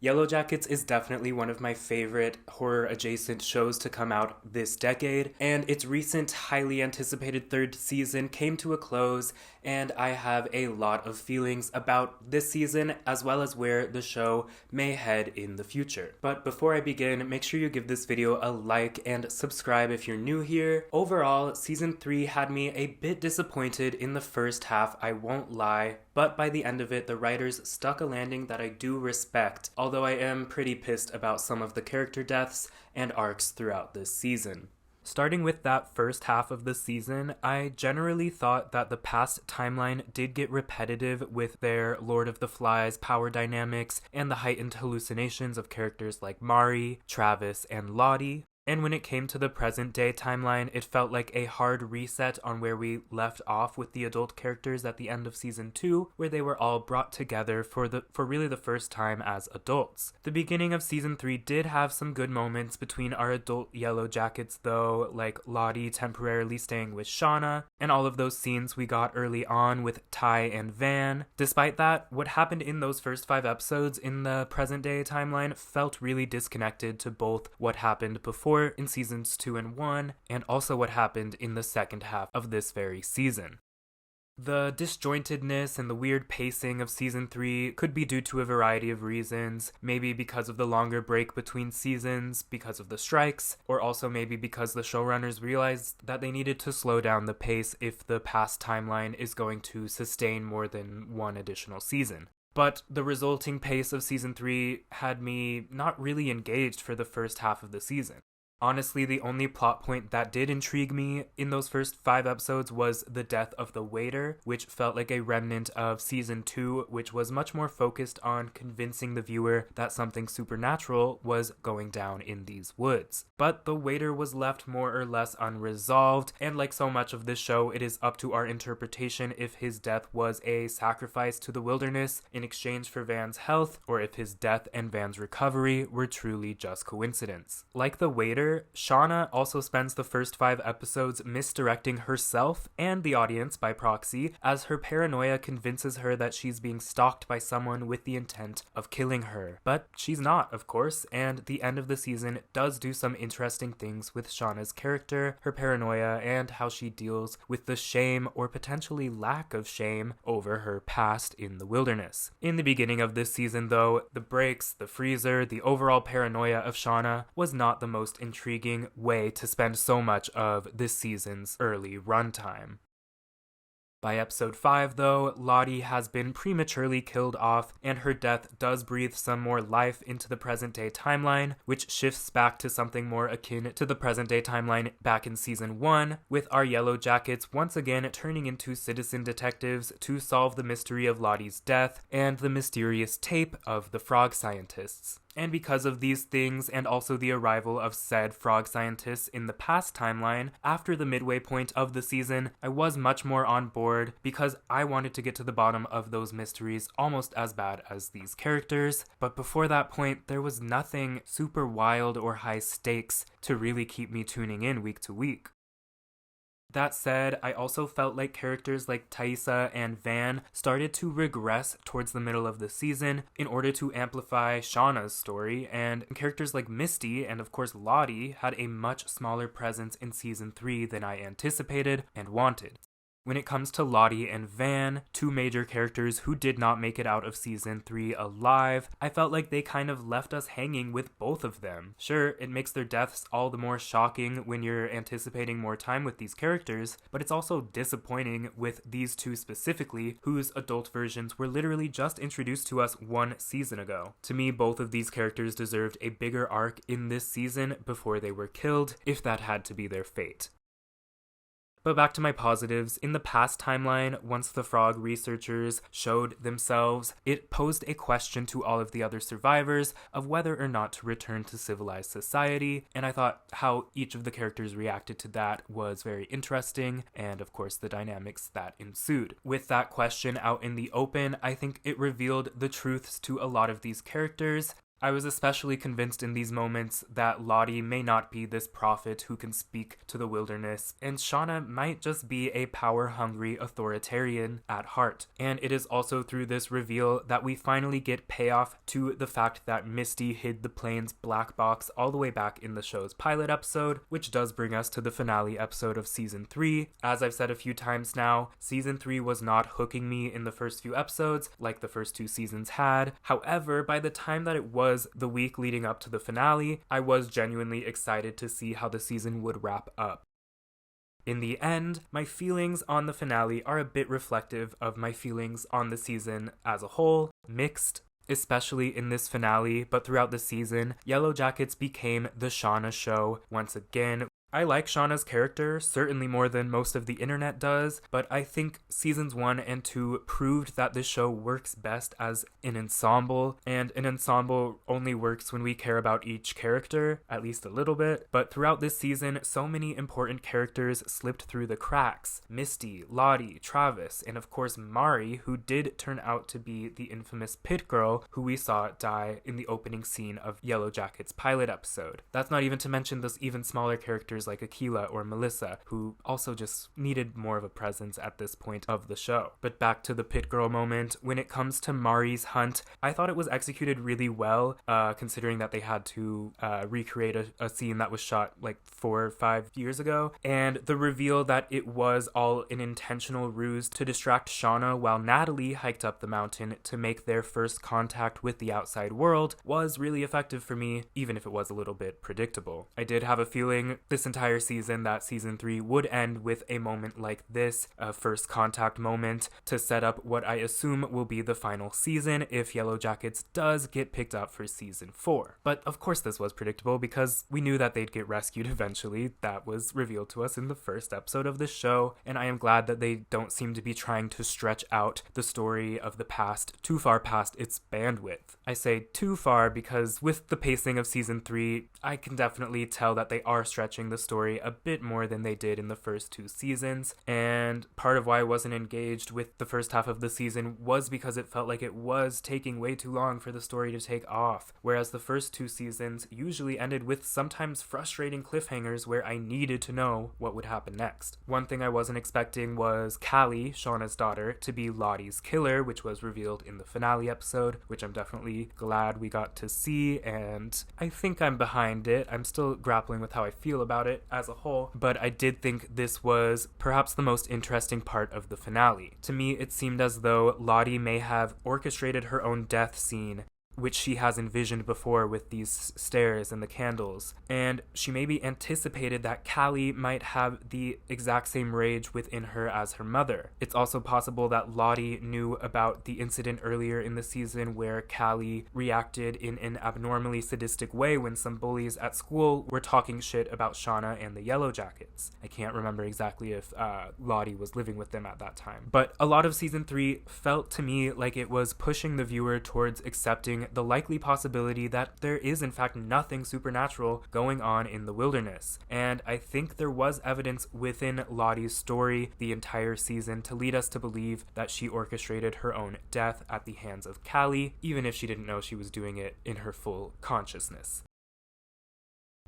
Yellowjackets is definitely one of my favorite horror-adjacent shows to come out this decade, and its recent highly anticipated third season came to a close, and I have a lot of feelings about this season as well as where the show may head in the future. But before I begin, make sure you give this video a like and subscribe if you're new here. Overall, season 3 had me a bit disappointed in the first half, I won't lie, but by the end of it, the writers stuck a landing that I do respect, although I am pretty pissed about some of the character deaths and arcs throughout this season. Starting with that first half of the season, I generally thought that the past timeline did get repetitive with their Lord of the Flies power dynamics and the heightened hallucinations of characters like Mari, Travis, and Lottie. And when it came to the present day timeline, it felt like a hard reset on where we left off with the adult characters at the end of season 2, where they were all brought together for really the first time as adults. The beginning of season 3 did have some good moments between our adult Yellowjackets though, like Lottie temporarily staying with Shauna, and all of those scenes we got early on with Ty and Van. Despite that, what happened in those first 5 episodes in the present day timeline felt really disconnected to both what happened before in seasons 2 and 1, and also what happened in the second half of this very season. The disjointedness and the weird pacing of season 3 could be due to a variety of reasons, maybe because of the longer break between seasons, because of the strikes, or also maybe because the showrunners realized that they needed to slow down the pace if the past timeline is going to sustain more than one additional season. But the resulting pace of season 3 had me not really engaged for the first half of the season. Honestly, the only plot point that did intrigue me in those first 5 episodes was the death of the waiter, which felt like a remnant of season 2, which was much more focused on convincing the viewer that something supernatural was going down in these woods. But the waiter was left more or less unresolved, and like so much of this show, it is up to our interpretation if his death was a sacrifice to the wilderness in exchange for Van's health, or if his death and Van's recovery were truly just coincidence. Like the waiter, Shauna also spends the first 5 episodes misdirecting herself and the audience by proxy, as her paranoia convinces her that she's being stalked by someone with the intent of killing her. But she's not, of course, and the end of the season does do some interesting things with Shauna's character, her paranoia, and how she deals with the shame or potentially lack of shame over her past in the wilderness. In the beginning of this season though, the breaks, the freezer, the overall paranoia of Shauna was not the most intriguing way to spend so much of this season's early runtime. By episode 5, though, Lottie has been prematurely killed off, and her death does breathe some more life into the present-day timeline, which shifts back to something more akin to the present-day timeline back in season 1, with our Yellowjackets once again turning into citizen detectives to solve the mystery of Lottie's death and the mysterious tape of the frog scientists. And because of these things, and also the arrival of said frog scientists in the past timeline, after the midway point of the season, I was much more on board because I wanted to get to the bottom of those mysteries almost as bad as these characters. But before that point, there was nothing super wild or high stakes to really keep me tuning in week to week. That said, I also felt like characters like Thaisa and Van started to regress towards the middle of the season in order to amplify Shauna's story, and characters like Misty and of course Lottie had a much smaller presence in season 3 than I anticipated and wanted. When it comes to Lottie and Van, 2 major characters who did not make it out of season 3 alive, I felt like they kind of left us hanging with both of them. Sure, it makes their deaths all the more shocking when you're anticipating more time with these characters, but it's also disappointing with these 2 specifically, whose adult versions were literally just introduced to us 1 season ago. To me, both of these characters deserved a bigger arc in this season before they were killed, if that had to be their fate. But back to my positives, in the past timeline, once the frog researchers showed themselves, it posed a question to all of the other survivors of whether or not to return to civilized society, and I thought how each of the characters reacted to that was very interesting, and of course the dynamics that ensued. With that question out in the open, I think it revealed the truths to a lot of these characters, I was especially convinced in these moments that Lottie may not be this prophet who can speak to the wilderness, and Shauna might just be a power-hungry authoritarian at heart. And it is also through this reveal that we finally get payoff to the fact that Misty hid the plane's black box all the way back in the show's pilot episode, which does bring us to the finale episode of Season 3. As I've said a few times now, Season 3 was not hooking me in the first few episodes like the first 2 seasons had. However, by the time that it was the week leading up to the finale, I was genuinely excited to see how the season would wrap up. In the end, my feelings on the finale are a bit reflective of my feelings on the season as a whole, mixed, especially in this finale, but throughout the season, Yellowjackets became the Shauna show once again. I like Shauna's character, certainly more than most of the internet does, but I think seasons 1 and 2 proved that this show works best as an ensemble, and an ensemble only works when we care about each character, at least a little bit. But throughout this season, so many important characters slipped through the cracks. Misty, Lottie, Travis, and of course Mari, who did turn out to be the infamous pit girl who we saw die in the opening scene of Yellowjackets' pilot episode. That's not even to mention those even smaller characters like Akila or Melissa, who also just needed more of a presence at this point of the show. But back to the pit girl moment, when it comes to Mari's hunt, I thought it was executed really well, considering that they had to recreate a scene that was shot like 4 or 5 years ago, and the reveal that it was all an intentional ruse to distract Shauna while Natalie hiked up the mountain to make their first contact with the outside world was really effective for me, even if it was a little bit predictable. I did have a feeling this entire season that season 3 would end with a moment like this, a first contact moment, to set up what I assume will be the final season if Yellowjackets does get picked up for season 4. But of course this was predictable because we knew that they'd get rescued eventually. That was revealed to us in the first episode of the show, and I am glad that they don't seem to be trying to stretch out the story of the past too far past its bandwidth. I say too far because with the pacing of season 3, I can definitely tell that they are stretching the story a bit more than they did in the first 2 seasons, and part of why I wasn't engaged with the first half of the season was because it felt like it was taking way too long for the story to take off, whereas the first 2 seasons usually ended with sometimes frustrating cliffhangers where I needed to know what would happen next. One thing I wasn't expecting was Callie, Shauna's daughter, to be Lottie's killer, which was revealed in the finale episode, which I'm definitely glad we got to see, and I think I'm behind it. I'm still grappling with how I feel about it as a whole, but I did think this was perhaps the most interesting part of the finale. To me, it seemed as though Lottie may have orchestrated her own death scene, which she has envisioned before with these stairs and the candles, and she maybe anticipated that Callie might have the exact same rage within her as her mother. It's also possible that Lottie knew about the incident earlier in the season where Callie reacted in an abnormally sadistic way when some bullies at school were talking shit about Shauna and the Yellowjackets. I can't remember exactly if Lottie was living with them at that time. But a lot of season 3 felt to me like it was pushing the viewer towards accepting the likely possibility that there is in fact nothing supernatural going on in the wilderness. And I think there was evidence within Lottie's story the entire season to lead us to believe that she orchestrated her own death at the hands of Callie, even if she didn't know she was doing it in her full consciousness.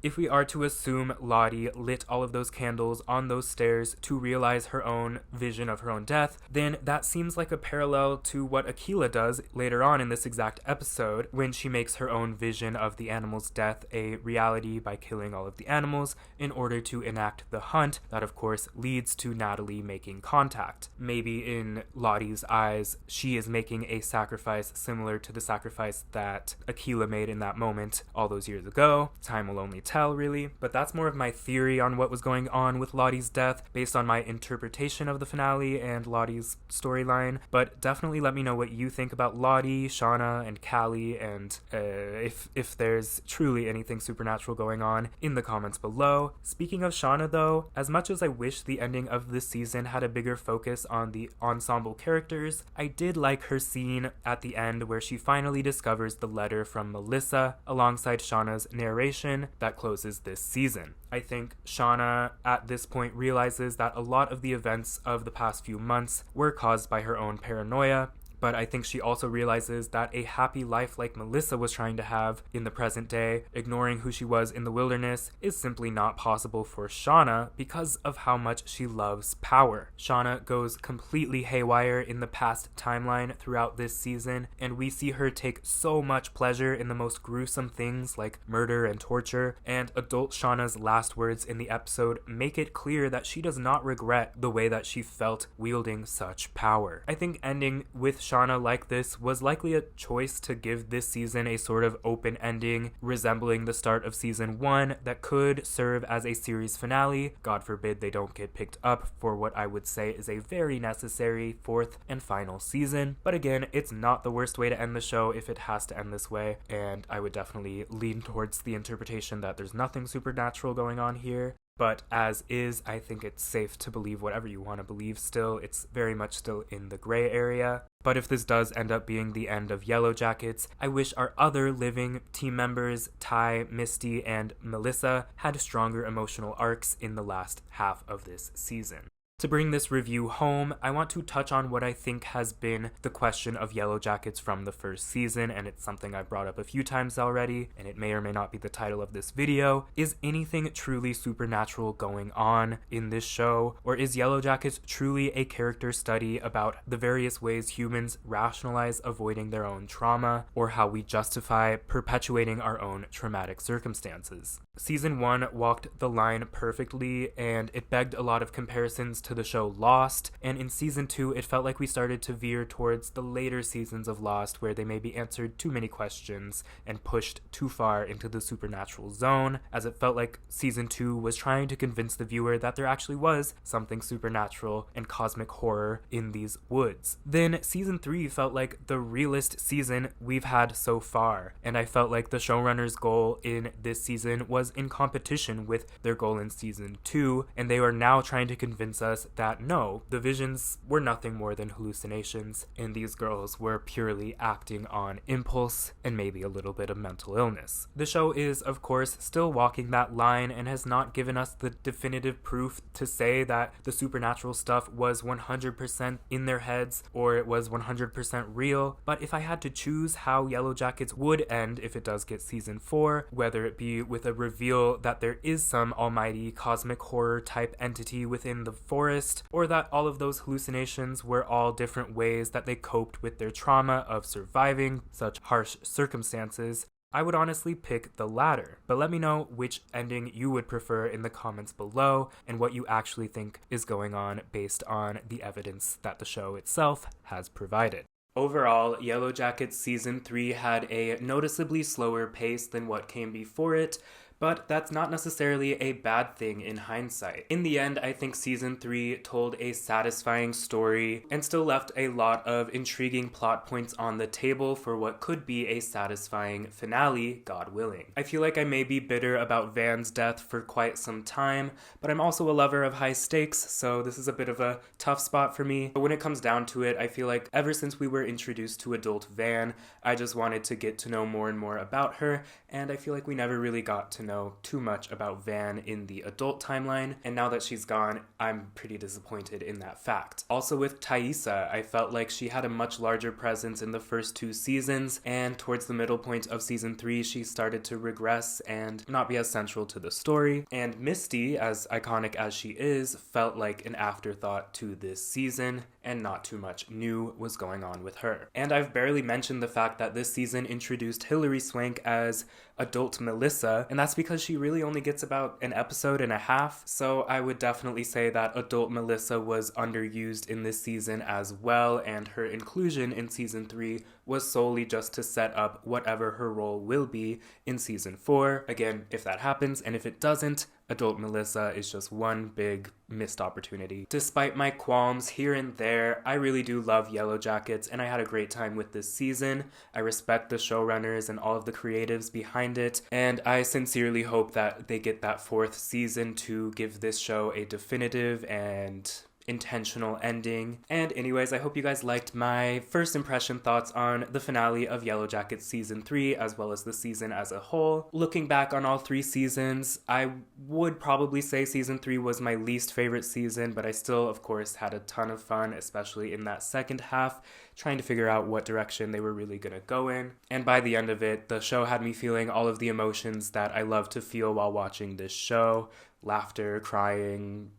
If we are to assume Lottie lit all of those candles on those stairs to realize her own vision of her own death, then that seems like a parallel to what Akila does later on in this exact episode when she makes her own vision of the animal's death a reality by killing all of the animals in order to enact the hunt that of course leads to Natalie making contact. Maybe in Lottie's eyes, she is making a sacrifice similar to the sacrifice that Akila made in that moment all those years ago. Time will only tell, really, but that's more of my theory on what was going on with Lottie's death based on my interpretation of the finale and Lottie's storyline. But definitely let me know what you think about Lottie, Shauna, and Callie, and if there's truly anything supernatural going on in the comments below. Speaking of Shauna though, as much as I wish the ending of this season had a bigger focus on the ensemble characters, I did like her scene at the end where she finally discovers the letter from Melissa alongside Shauna's narration that closes this season. I think Shauna at this point realizes that a lot of the events of the past few months were caused by her own paranoia, but I think she also realizes that a happy life like Melissa was trying to have in the present day, ignoring who she was in the wilderness, is simply not possible for Shauna because of how much she loves power. Shauna goes completely haywire in the past timeline throughout this season, and we see her take so much pleasure in the most gruesome things like murder and torture, and adult Shauna's last words in the episode make it clear that she does not regret the way that she felt wielding such power. I think ending with Shauna like this was likely a choice to give this season a sort of open ending resembling the start of season 1 that could serve as a series finale. God forbid they don't get picked up for what I would say is a very necessary fourth and final season. But again, it's not the worst way to end the show if it has to end this way, and I would definitely lean towards the interpretation that there's nothing supernatural going on here. But as is, I think it's safe to believe whatever you want to believe still. It's very much still in the gray area. But if this does end up being the end of Yellowjackets, I wish our other living team members, Ty, Misty, and Melissa, had stronger emotional arcs in the last half of this season. To bring this review home, I want to touch on what I think has been the question of Yellowjackets from the first season, and it's something I've brought up a few times already, and it may or may not be the title of this video. Is anything truly supernatural going on in this show, or is Yellowjackets truly a character study about the various ways humans rationalize avoiding their own trauma, or how we justify perpetuating our own traumatic circumstances? Season 1 walked the line perfectly, and it begged a lot of comparisons to the show Lost, and in season 2 it felt like we started to veer towards the later seasons of Lost where they maybe answered too many questions and pushed too far into the supernatural zone, as it felt like season 2 was trying to convince the viewer that there actually was something supernatural and cosmic horror in these woods. Then season 3 felt like the realest season we've had so far, and I felt like the showrunner's goal in this season was in competition with their goal in season 2, and they are now trying to convince us that no, the visions were nothing more than hallucinations, and these girls were purely acting on impulse and maybe a little bit of mental illness. The show is, of course, still walking that line and has not given us the definitive proof to say that the supernatural stuff was 100% in their heads or it was 100% real, but if I had to choose how Yellowjackets would end if it does get season 4, whether it be with a reveal that there is some almighty cosmic horror type entity within the forest, or that all of those hallucinations were all different ways that they coped with their trauma of surviving such harsh circumstances, I would honestly pick the latter. But let me know which ending you would prefer in the comments below and what you actually think is going on based on the evidence that the show itself has provided. Overall, Yellowjackets Season 3 had a noticeably slower pace than what came before it, but that's not necessarily a bad thing in hindsight. In the end, I think Season 3 told a satisfying story and still left a lot of intriguing plot points on the table for what could be a satisfying finale, God willing. I feel like I may be bitter about Van's death for quite some time, but I'm also a lover of high stakes, so this is a bit of a tough spot for me. But when it comes down to it, I feel like ever since we were introduced to adult Van, I just wanted to get to know more and more about her, and I feel like we never really got to know too much about Van in the adult timeline, and now that she's gone, I'm pretty disappointed in that fact. Also with Thaisa, I felt like she had a much larger presence in the first 2 seasons, and towards the middle point of season 3, she started to regress and not be as central to the story. And Misty, as iconic as she is, felt like an afterthought to this season, and not too much new was going on with her. And I've barely mentioned the fact that this season introduced Hilary Swank as adult Melissa, and that's because she really only gets about an episode and a half, so I would definitely say that adult Melissa was underused in this season as well, and her inclusion in season 3 was solely just to set up whatever her role will be in season 4. Again, if that happens, and if it doesn't, adult Melissa is just one big missed opportunity. Despite my qualms here and there, I really do love Yellowjackets, and I had a great time with this season. I respect the showrunners and all of the creatives behind it, and I sincerely hope that they get that 4th season to give this show a definitive and intentional ending. And anyways, I hope you guys liked my first impression thoughts on the finale of Yellowjackets season 3 as well as the season as a whole. Looking back on all 3 seasons, I would probably say season 3 was my least favorite season, but I still of course had a ton of fun, especially in that second half, trying to figure out what direction they were really gonna go in. And by the end of it, the show had me feeling all of the emotions that I love to feel while watching this show: laughter, crying,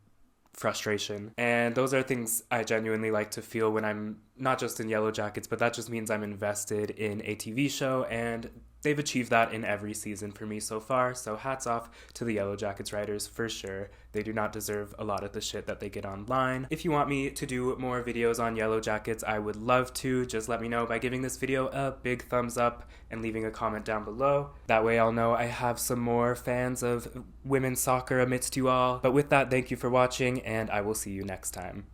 frustration. And those are things I genuinely like to feel when I'm not just in Yellowjackets, but that just means I'm invested in a TV show, and they've achieved that in every season for me so far, so hats off to the Yellowjackets writers for sure. They do not deserve a lot of the shit that they get online. If you want me to do more videos on Yellowjackets, I would love to. Just let me know by giving this video a big thumbs up and leaving a comment down below. That way I'll know I have some more fans of women's soccer amidst you all. But with that, thank you for watching, and I will see you next time.